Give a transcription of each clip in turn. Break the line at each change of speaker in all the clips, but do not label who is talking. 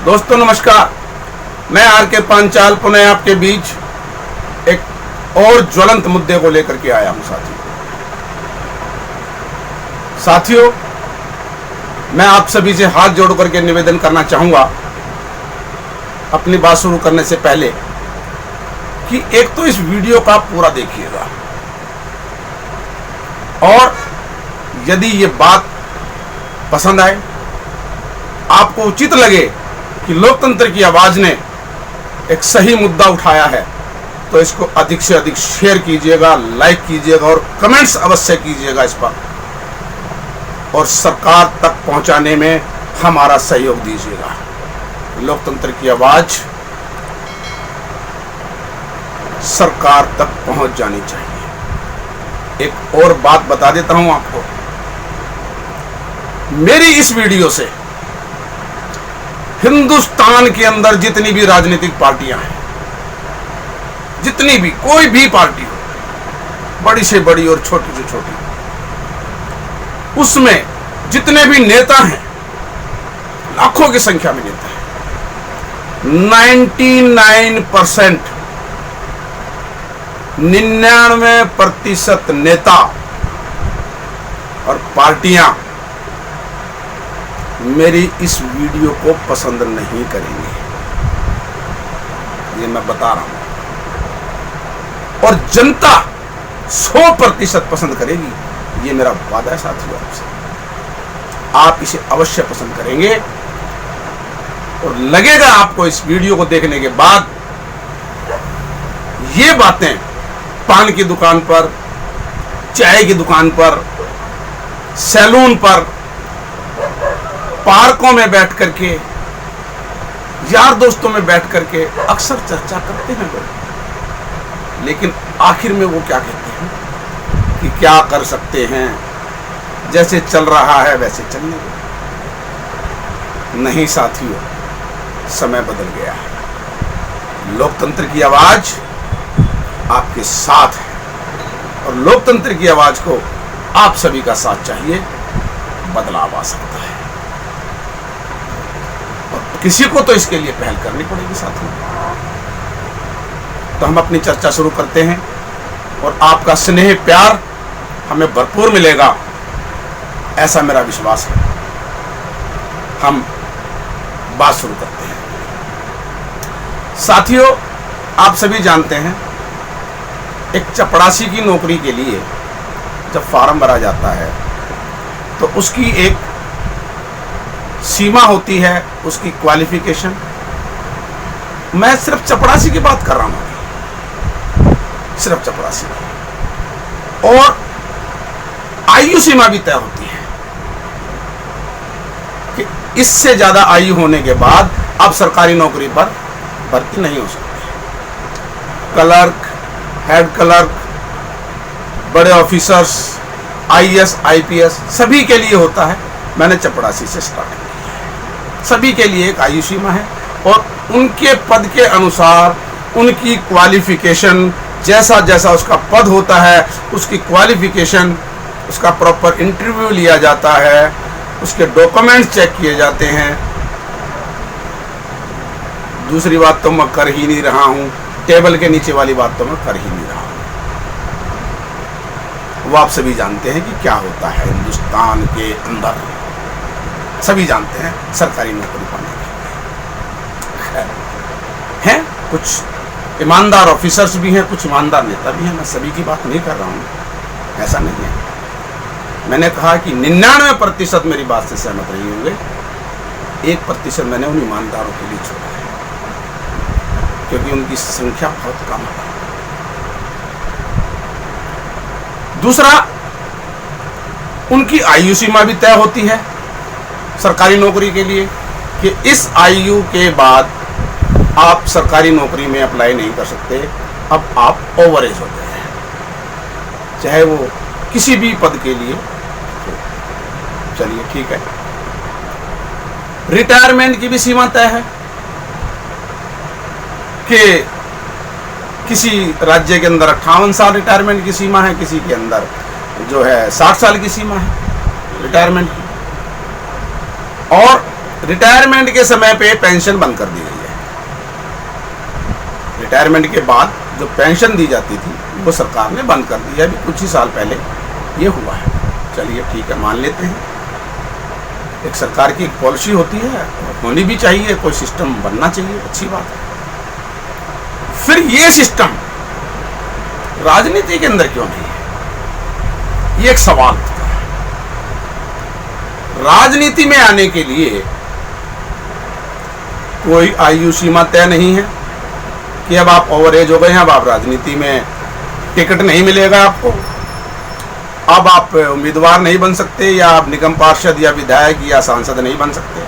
दोस्तों नमस्कार, मैं आर के पांचाल पुनः आपके बीच एक और ज्वलंत मुद्दे को लेकर के आया हूं। साथियों, मैं आप सभी से हाथ जोड़ करके निवेदन करना चाहूंगा अपनी बात शुरू करने से पहले कि एक तो इस वीडियो का पूरा देखिएगा और यदि ये बात पसंद आए, आपको उचित लगे कि लोकतंत्र की आवाज ने एक सही मुद्दा उठाया है, तो इसको अधिक से अधिक शेयर कीजिएगा, लाइक कीजिएगा और कमेंट्स अवश्य कीजिएगा इस पर, और सरकार तक पहुंचाने में हमारा सहयोग दीजिएगा। लोकतंत्र की आवाज सरकार तक पहुंच जानी चाहिए। एक और बात बता देता हूं आपको, मेरी इस वीडियो से हिंदुस्तान के अंदर जितनी भी राजनीतिक पार्टियां हैं, जितनी भी कोई भी पार्टी हो, बड़ी से बड़ी और छोटी से छोटी, उसमें जितने भी नेता हैं, लाखों की संख्या में नेता हैं, 99% 99% नेता और पार्टियां मेरी इस वीडियो को पसंद नहीं करेंगे, ये मैं बता रहा हूं, और जनता 100% पसंद करेगी, ये मेरा वादा है साथियों आपसे। आप इसे अवश्य पसंद करेंगे और लगेगा आपको इस वीडियो को देखने के बाद ये बातें पान की दुकान पर, चाय की दुकान पर, सैलून पर, पार्कों में बैठ करके, यार दोस्तों में बैठ करके अक्सर चर्चा करते हैं लोग, लेकिन आखिर में वो क्या कहते हैं कि क्या कर सकते हैं, जैसे चल रहा है वैसे चलने दो। नहीं साथियों, समय बदल गया है। लोकतंत्र की आवाज आपके साथ है और लोकतंत्र की आवाज को आप सभी का साथ चाहिए, बदलाव आ सकता है। किसी को तो इसके लिए पहल करनी पड़ेगी साथियों। तो हम अपनी चर्चा शुरू करते हैं और आपका स्नेह प्यार हमें भरपूर मिलेगा, ऐसा मेरा विश्वास है। हम बात शुरू करते हैं। साथियों, आप सभी जानते हैं, एक चपरासी की नौकरी के लिए जब फॉर्म भरा जाता है तो उसकी एक सीमा होती है, उसकी क्वालिफिकेशन। मैं सिर्फ चपरासी की बात कर रहा हूं, सिर्फ चपरासी की, और आयु सीमा भी तय होती है कि इससे ज्यादा आयु होने के बाद आप सरकारी नौकरी पर भर्ती नहीं हो सकते। क्लर्क, हेड क्लर्क, बड़े ऑफिसर्स, आईएएस, आईपीएस सभी के लिए होता है। मैंने चपरासी से स्टार्ट किया। सभी के लिए एक आयु सीमा है और उनके पद के अनुसार उनकी क्वालिफिकेशन, जैसा जैसा उसका पद होता है, उसकी क्वालिफिकेशन, उसका प्रॉपर इंटरव्यू लिया जाता है, उसके डॉक्यूमेंट्स चेक किए जाते हैं। दूसरी बात तो मैं कर ही नहीं रहा हूं, टेबल के नीचे वाली बात तो मैं कर ही नहीं रहा हूं। वो आप सभी जानते हैं कि क्या होता है हिंदुस्तान के अंदर, सभी जानते हैं सरकारी नौकरी पाने के लिए हैं। कुछ ईमानदार ऑफिसर्स भी हैं, कुछ ईमानदार नेता भी हैं। मैं सभी की बात नहीं कर रहा हूं, ऐसा नहीं है। मैंने कहा कि 99% मेरी बात से सहमत नहीं होंगे, 1% मैंने उन ईमानदारों के लिए छोड़ा है, क्योंकि उनकी संख्या बहुत कम है। दूसरा, उनकी आयु सीमा भी तय होती है सरकारी नौकरी के लिए कि इस आयु के बाद आप सरकारी नौकरी में अप्लाई नहीं कर सकते, अब आप ओवर एज हो गए हैं, चाहे वो किसी भी पद के लिए। चलिए ठीक है। रिटायरमेंट की भी सीमा तय है कि किसी राज्य के अंदर 58 साल रिटायरमेंट की सीमा है, किसी के अंदर जो है 60 साल की सीमा है रिटायरमेंट की। और रिटायरमेंट के समय पे पेंशन बंद कर दी गई है। रिटायरमेंट के बाद जो पेंशन दी जाती थी वो सरकार ने बंद कर दी है। अभी कुछ ही साल पहले ये हुआ है। चलिए ठीक है, मान लेते हैं। एक सरकार की एक पॉलिसी होती है, होनी भी चाहिए, कोई सिस्टम बनना चाहिए, अच्छी बात है। फिर ये सिस्टम राजनीति के अंदर क्यों नहीं है, ये एक सवाल था। राजनीति में आने के लिए कोई आयु सीमा तय नहीं है कि अब आप ओवर एज हो गए हैं, अब आप राजनीति में टिकट नहीं मिलेगा आपको, अब आप उम्मीदवार नहीं बन सकते, या आप निगम पार्षद या विधायक या सांसद नहीं बन सकते।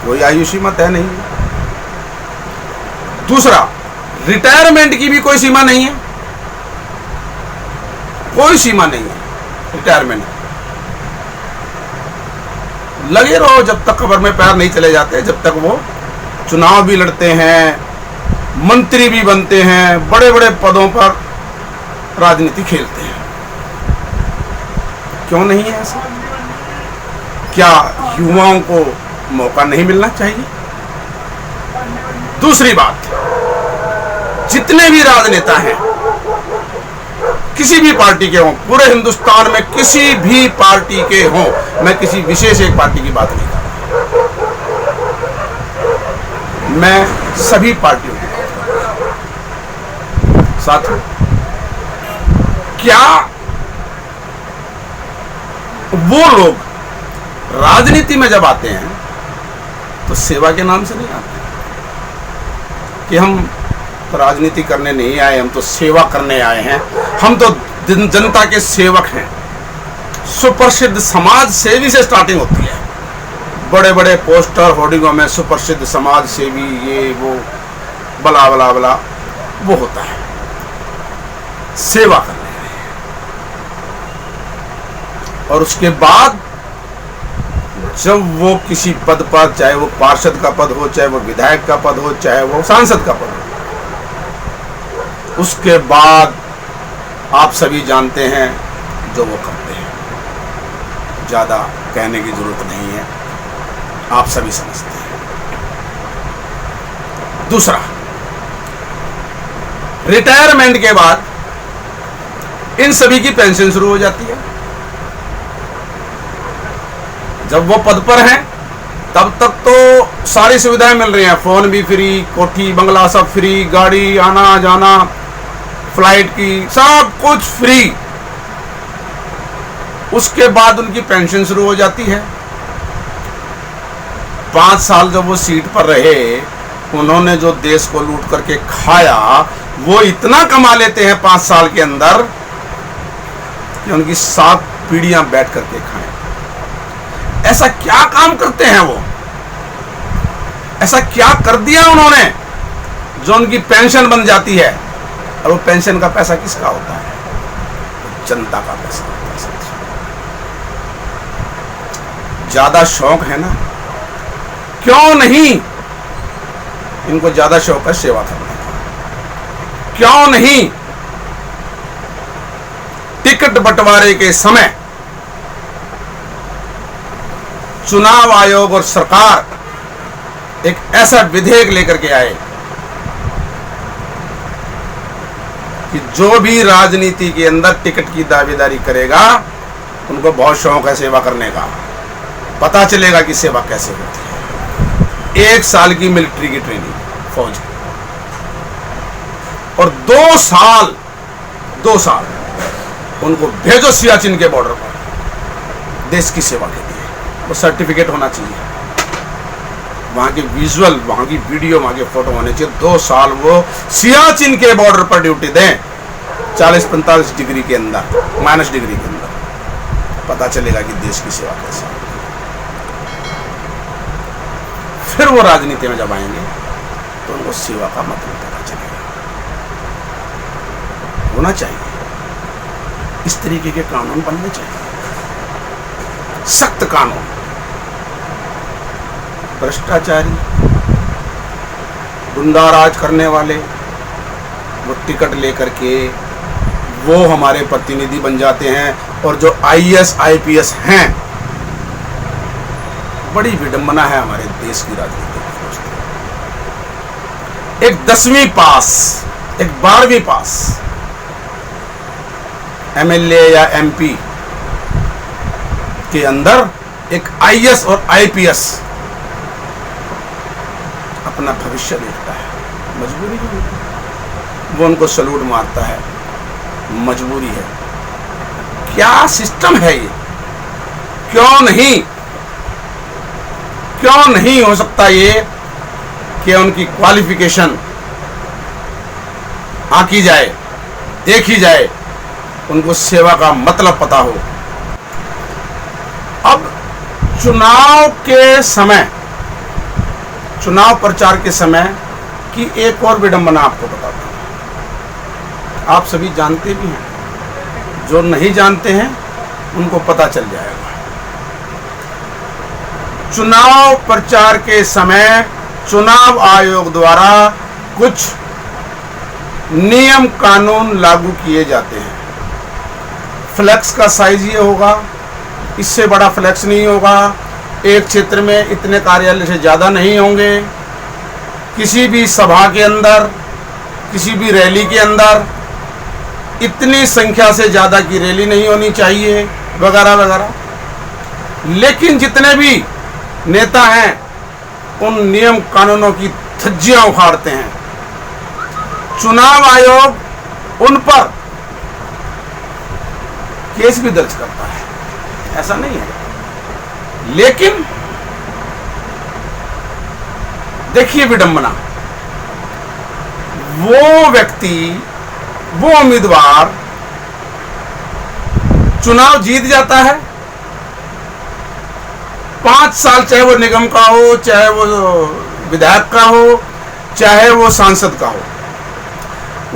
कोई आयु सीमा तय नहीं है। दूसरा, रिटायरमेंट की भी कोई सीमा नहीं है, कोई सीमा नहीं है रिटायरमेंट। लगे रहो जब तक कब्र में पैर नहीं चले जाते, जब तक वो चुनाव भी लड़ते हैं, मंत्री भी बनते हैं, बड़े बड़े पदों पर राजनीति खेलते हैं। क्यों नहीं है ऐसा? क्या युवाओं को मौका नहीं मिलना चाहिए? दूसरी बात, जितने भी राजनेता हैं किसी भी पार्टी के हों, पूरे हिंदुस्तान में किसी भी पार्टी के हों, मैं किसी विशेष एक पार्टी की बात नहीं कर रहा, मैं सभी पार्टियों की बात कर रहा हूं। साथियों, क्या वो लोग राजनीति में जब आते हैं तो सेवा के नाम से नहीं आते कि हम तो राजनीति करने नहीं आए, हम तो सेवा करने आए हैं, हम तो जनता के सेवक हैं। सुप्रसिद्ध समाज सेवी से स्टार्टिंग होती है, बड़े बड़े पोस्टर होर्डिंगों में सुप्रसिद्ध समाज सेवी, ये वो बला बला बला, वो होता है सेवा करने आए। और उसके बाद जब वो किसी पद पर, चाहे वो पार्षद का पद हो, चाहे वो विधायक का पद हो, चाहे वो सांसद का पद हो, उसके बाद आप सभी जानते हैं जो वो करते हैं। ज्यादा कहने की जरूरत नहीं है, आप सभी समझते हैं। दूसरा, रिटायरमेंट के बाद इन सभी की पेंशन शुरू हो जाती है। जब वो पद पर हैं तब तक तो सारी सुविधाएं मिल रही हैं, फोन भी फ्री, कोठी बंगला सब फ्री, गाड़ी आना जाना, फ्लाइट की सब कुछ फ्री। उसके बाद उनकी पेंशन शुरू हो जाती है। 5 साल जब वो सीट पर रहे, उन्होंने जो देश को लूट करके खाया, वो इतना कमा लेते हैं 5 साल के अंदर कि उनकी 7 पीढ़ियां बैठ करके खाएं। ऐसा क्या काम करते हैं वो, ऐसा क्या कर दिया उन्होंने जो उनकी पेंशन बन जाती है? और वो पेंशन का पैसा किसका होता है? जनता का पैसा होता है। ज्यादा शौक है ना, क्यों नहीं इनको ज्यादा शौक है सेवा करने का? क्यों नहीं टिकट बंटवारे के समय चुनाव आयोग और सरकार एक ऐसा विधेयक लेकर के आए कि जो भी राजनीति के अंदर टिकट की दावेदारी करेगा, उनको बहुत शौक है सेवा करने का। पता चलेगा कि सेवा कैसे होती है। 1 साल की मिलिट्री की ट्रेनिंग फौज, और 2 साल उनको भेजो सियाचिन के बॉर्डर पर देश की सेवा के लिए। वो सर्टिफिकेट होना चाहिए, वहां की विजुअल, वहां की वीडियो, वहां के फोटो होने चाहिए। 2 साल वो सियाचिन के बॉर्डर पर ड्यूटी दें, 40-45 डिग्री के अंदर, -डिग्री के अंदर। पता चलेगा कि देश की सेवा कैसे है। फिर वो राजनीति में जब आएंगे तो उनको सेवा का मतलब पता चलेगा। होना चाहिए, इस तरीके के कानून बनने चाहिए, सख्त कानून। भ्रष्टाचारी, गुंडाराज करने वाले, वो टिकट लेकर के वो हमारे प्रतिनिधि बन जाते हैं, और जो IAS IPS हैं बड़ी विडंबना है हमारे देश की राजनीति में दोस्तों। एक 10वीं पास, एक 12वीं पास एमएलए या एमपी के अंदर एक आईएएस और आईपीएस अपना भविष्य देखता है, मजबूरी है, वो उनको सलूट मारता है, मजबूरी है। क्या सिस्टम है ये? क्यों नहीं हो सकता ये कि उनकी क्वालिफिकेशन आंकी जाए, देखी जाए, उनको सेवा का मतलब पता हो। अब चुनाव प्रचार के समय की एक और विडंबना आपको बताता हूं। आप सभी जानते भी हैं, जो नहीं जानते हैं उनको पता चल जाएगा। चुनाव प्रचार के समय चुनाव आयोग द्वारा कुछ नियम कानून लागू किए जाते हैं। फ्लैक्स का साइज ये होगा, इससे बड़ा फ्लैक्स नहीं होगा, एक क्षेत्र में इतने कार्यालय से ज़्यादा नहीं होंगे, किसी भी सभा के अंदर, किसी भी रैली के अंदर इतनी संख्या से ज़्यादा की रैली नहीं होनी चाहिए, वगैरह वगैरह। लेकिन जितने भी नेता हैं उन नियम कानूनों की धज्जियां उखाड़ते हैं। चुनाव आयोग उन पर केस भी दर्ज करता है, ऐसा नहीं है। लेकिन देखिए विडंबना, वो व्यक्ति, वो उम्मीदवार चुनाव जीत जाता है, 5 साल चाहे वो निगम का हो, चाहे वो विधायक का हो, चाहे वो सांसद का हो,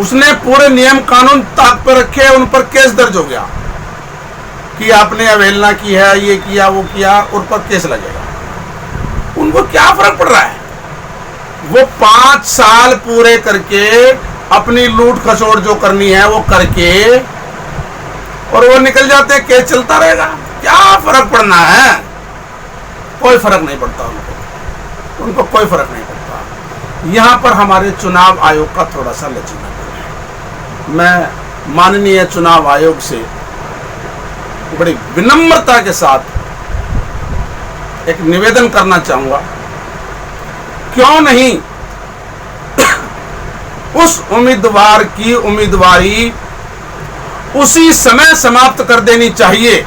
उसने पूरे नियम कानून ताक पर रखे, उन पर केस दर्ज हो गया कि आपने अवहेलना की है, ये किया, वो किया, उन पर केस लगेगा। उनको क्या फर्क पड़ रहा है? वो 5 साल पूरे करके अपनी लूट खसोड़ जो करनी है वो करके और वो निकल जाते हैं, केस चलता रहेगा। क्या फर्क पड़ना है? कोई फर्क नहीं पड़ता उनको कोई फर्क नहीं पड़ता। यहां पर हमारे चुनाव आयोग का थोड़ा सा लचीलापन है। मैं माननीय चुनाव आयोग से बड़ी विनम्रता के साथ एक निवेदन करना चाहूंगा, क्यों नहीं उस उम्मीदवार की उम्मीदवारी उसी समय समाप्त कर देनी चाहिए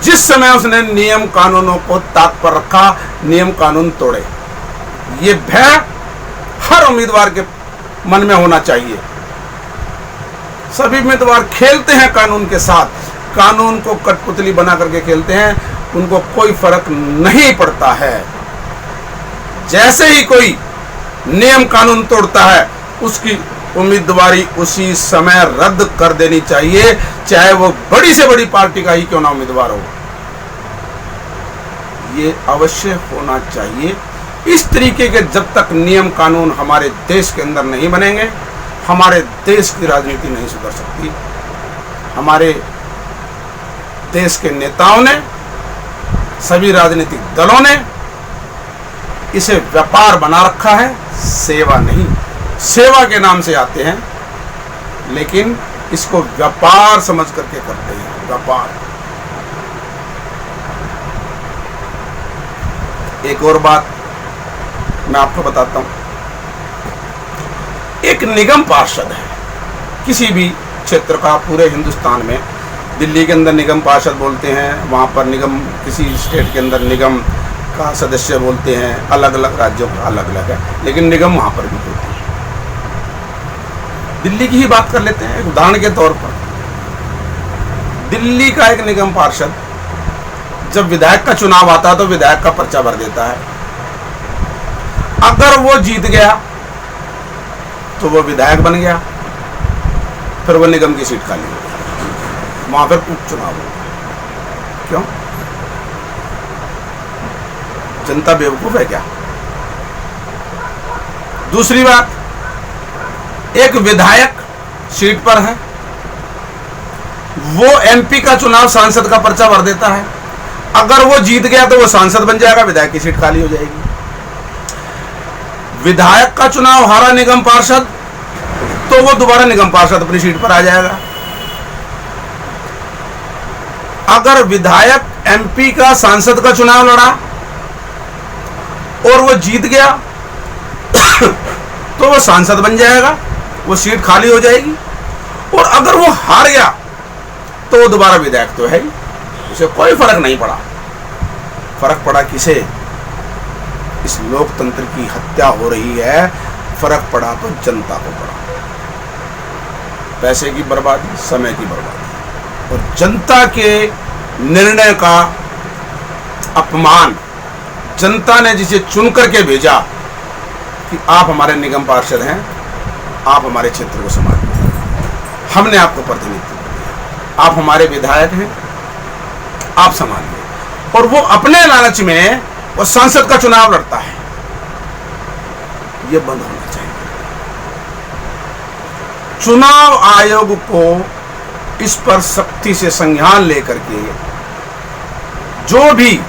जिस समय उसने नियम कानूनों को ताक पर रखा, नियम कानून तोड़े। ये भय हर उम्मीदवार के मन में होना चाहिए। सभी उम्मीदवार खेलते हैं कानून के साथ, कानून को कठपुतली बना करके खेलते हैं, उनको कोई फर्क नहीं पड़ता है। जैसे ही कोई नियम कानून तोड़ता है उसकी उम्मीदवारी उसी समय रद्द कर देनी चाहिए, चाहे वो बड़ी से बड़ी पार्टी का ही क्यों ना उम्मीदवार हो। ये अवश्य होना चाहिए। इस तरीके के जब तक नियम कानून हमारे देश के अंदर नहीं बनेंगे, हमारे देश की राजनीति नहीं सुधर सकती। हमारे देश के नेताओं ने, सभी राजनीतिक दलों ने इसे व्यापार बना रखा है, सेवा नहीं। सेवा के नाम से आते हैं लेकिन इसको व्यापार समझ करके करते हैं, व्यापार। एक और बात मैं आपको बताता हूं। एक निगम पार्षद है किसी भी क्षेत्र का, पूरे हिंदुस्तान में, दिल्ली के अंदर निगम पार्षद बोलते हैं, वहां पर निगम, किसी स्टेट के अंदर निगम का सदस्य बोलते हैं, अलग अलग राज्यों का अलग अलग है, लेकिन निगम वहां पर भी होती है। दिल्ली की ही बात कर लेते हैं एक उदाहरण के तौर पर। दिल्ली का एक निगम पार्षद जब विधायक का चुनाव आता है तो विधायक का पर्चा भर देता है। अगर वो जीत गया तो वो विधायक बन गया, फिर वो निगम की सीट खाली हो गई, वहां पर उपचुनाव हो। क्यों? जनता बेवकूफ है क्या? दूसरी बात, एक विधायक सीट पर है, वो एमपी का चुनाव सांसद का पर्चा भर देता है। अगर वो जीत गया तो वो सांसद बन जाएगा, विधायक की सीट खाली हो जाएगी। विधायक का चुनाव हारा निगम पार्षद तो वो दोबारा निगम पार्षद अपनी सीट पर आ जाएगा। अगर विधायक एमपी का सांसद का चुनाव लड़ा और वो जीत गया तो वो सांसद बन जाएगा, वो सीट खाली हो जाएगी। और अगर वो हार गया तो वो दोबारा विधायक तो है ही, उसे कोई फर्क नहीं पड़ा। फर्क पड़ा किसे? इस लोकतंत्र की हत्या हो रही है, फर्क पड़ा तो जनता को पड़ा। पैसे की बर्बादी, समय की बर्बादी और जनता के निर्णय का अपमान। जनता ने जिसे चुन करके भेजा कि आप हमारे निगम पार्षद हैं, आप हमारे क्षेत्र को संभालिए, हमने आपको प्रतिनिधित्व दिया, आप हमारे विधायक हैं, आप संभालिए। और वो अपने लालच में वो सांसद का चुनाव लड़ता है। ये बंद होना चाहिए। चुनाव आयोग को इस पर सख्ती से संज्ञान लेकर के जो भी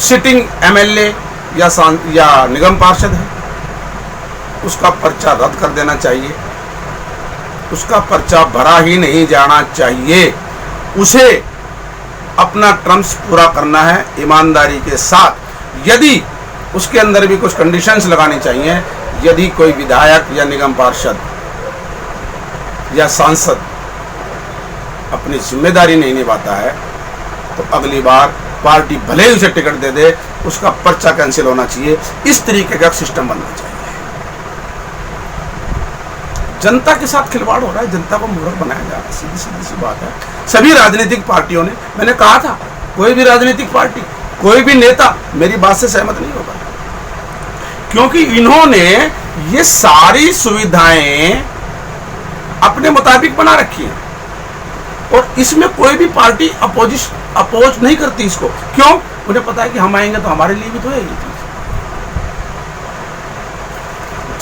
सिटिंग एमएलए या निगम पार्षद है उसका पर्चा रद्द कर देना चाहिए। उसका पर्चा भरा ही नहीं जाना चाहिए। उसे अपना टर्म्स पूरा करना है ईमानदारी के साथ। यदि उसके अंदर भी कुछ कंडीशंस लगानी चाहिए, यदि कोई विधायक या निगम पार्षद या सांसद अपनी जिम्मेदारी नहीं निभाता है तो अगली बार पार्टी भले ही उसे टिकट दे दे, उसका पर्चा कैंसिल होना चाहिए। इस तरीके का सिस्टम बनना चाहिए। जनता के साथ खिलवाड़ हो रहा है, जनता को मूर्ख बनाया जा रहा है। सीधी सीधी सी बात है। सभी राजनीतिक पार्टियों ने, मैंने कहा था कोई भी राजनीतिक पार्टी, कोई भी नेता मेरी बात से सहमत नहीं होगा, क्योंकि इन्होंने ये सारी सुविधाएं अपने मुताबिक बना रखी है और इसमें कोई भी पार्टी अपोज नहीं करती इसको। क्यों? उन्हें पता है कि हम आएंगे तो हमारे लिए भी तो है ये चीज।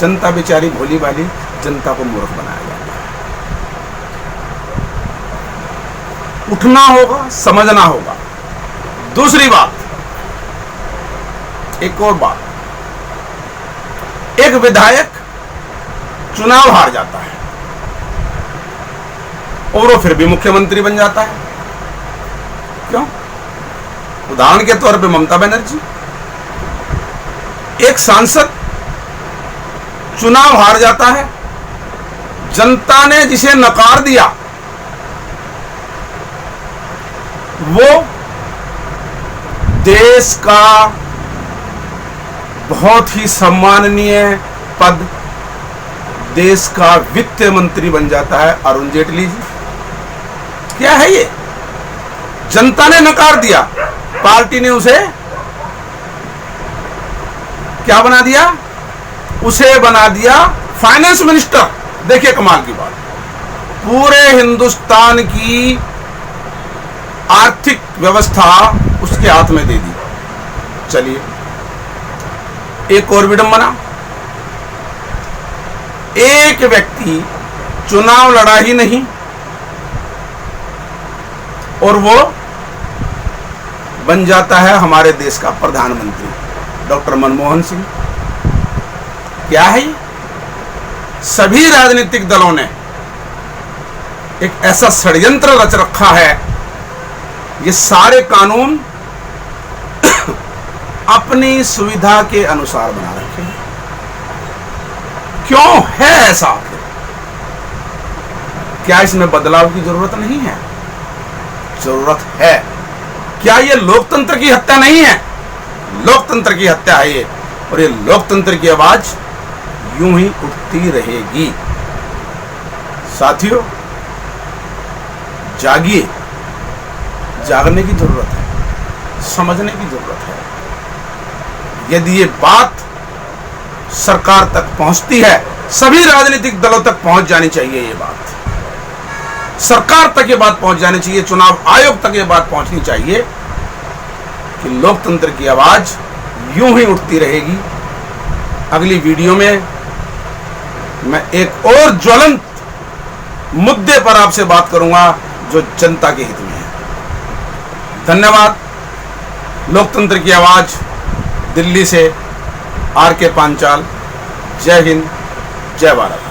जनता बेचारी भोली भाली, जनता को मूर्ख बनाया जाता है। उठना होगा, समझना होगा। दूसरी बात, एक और बात, एक विधायक चुनाव हार जाता है और वो फिर भी मुख्यमंत्री बन जाता है। क्यों? उदाहरण के तौर पे ममता बनर्जी। एक सांसद चुनाव हार जाता है, जनता ने जिसे नकार दिया वो देश का बहुत ही सम्माननीय पद, देश का वित्त मंत्री बन जाता है अरुण जेटली जी। क्या है ये? जनता ने नकार दिया, पार्टी ने उसे क्या बना दिया? उसे बना दिया फाइनेंस मिनिस्टर। देखिए कमाल की बात, पूरे हिंदुस्तान की आर्थिक व्यवस्था उसके हाथ में दे दी। चलिए, एक और विडंबना, एक व्यक्ति चुनाव लड़ा ही नहीं और वो बन जाता है हमारे देश का प्रधानमंत्री, डॉक्टर मनमोहन सिंह। क्या है ये? सभी राजनीतिक दलों ने एक ऐसा षड्यंत्र रच रखा है, ये सारे कानून अपनी सुविधा के अनुसार बना रखे हैं। क्यों है ऐसा? क्या इसमें बदलाव की जरूरत नहीं है? जरूरत है। क्या ये लोकतंत्र की हत्या नहीं है? लोकतंत्र की हत्या है ये, और ये लोकतंत्र की आवाज यूं ही उठती रहेगी। साथियों, जागिए, जागने की जरूरत है, समझने की जरूरत है। यदि ये बात सरकार तक पहुंचती है, सभी राजनीतिक दलों तक पहुंच जानी चाहिए। ये बात सरकार तक ये बात पहुंच जानी चाहिए, चुनाव आयोग तक ये बात पहुंचनी चाहिए कि लोकतंत्र की आवाज यूं ही उठती रहेगी। अगली वीडियो में मैं एक और ज्वलंत मुद्दे पर आपसे बात करूंगा जो जनता के हित में है। धन्यवाद। लोकतंत्र की आवाज़, दिल्ली से आर के पांचाल। जय हिंद, जय भारत।